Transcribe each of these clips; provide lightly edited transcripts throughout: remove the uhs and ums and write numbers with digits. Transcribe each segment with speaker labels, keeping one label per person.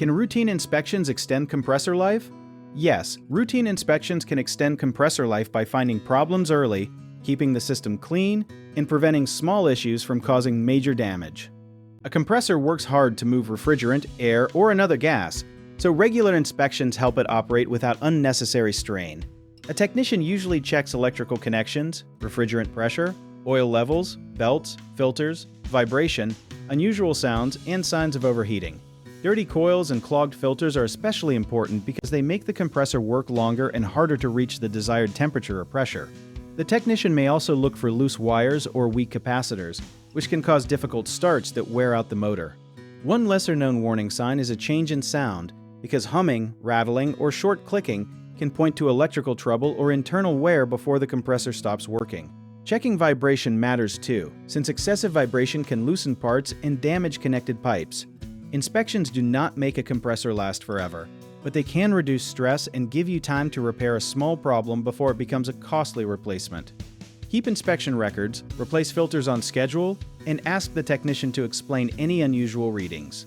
Speaker 1: Can routine inspections extend compressor life? Yes, routine inspections can extend compressor life by finding problems early, keeping the system clean, and preventing small issues from causing major damage. A compressor works hard to move refrigerant, air, or another gas, so regular inspections help it operate without unnecessary strain. A technician usually checks electrical connections, refrigerant pressure, oil levels, belts, filters, vibration, unusual sounds, and signs of overheating. Dirty coils and clogged filters are especially important because they make the compressor work longer and harder to reach the desired temperature or pressure. The technician may also look for loose wires or weak capacitors, which can cause difficult starts that wear out the motor. One lesser-known warning sign is a change in sound, because humming, rattling, or short clicking can point to electrical trouble or internal wear before the compressor stops working. Checking vibration matters too, since excessive vibration can loosen parts and damage connected pipes. Inspections do not make a compressor last forever, but they can reduce stress and give you time to repair a small problem before it becomes a costly replacement. Keep inspection records, replace filters on schedule, and ask the technician to explain any unusual readings.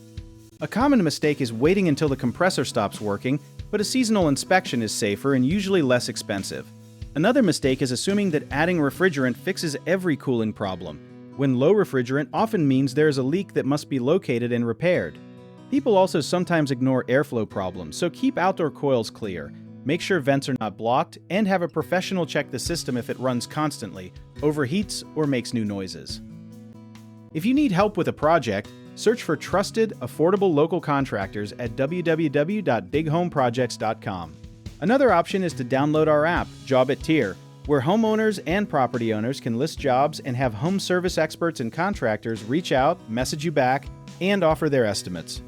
Speaker 1: A common mistake is waiting until the compressor stops working, but a seasonal inspection is safer and usually less expensive. Another mistake is assuming that adding refrigerant fixes every cooling problem, when low refrigerant often means there is a leak that must be located and repaired. People also sometimes ignore airflow problems, so keep outdoor coils clear, make sure vents are not blocked, and have a professional check the system if it runs constantly, overheats, or makes new noises. If you need help with a project, search for trusted, affordable local contractors at www.bighomeprojects.com. Another option is to download our app, Job at Tier, where homeowners and property owners can list jobs and have home service experts and contractors reach out, message you back, and offer their estimates.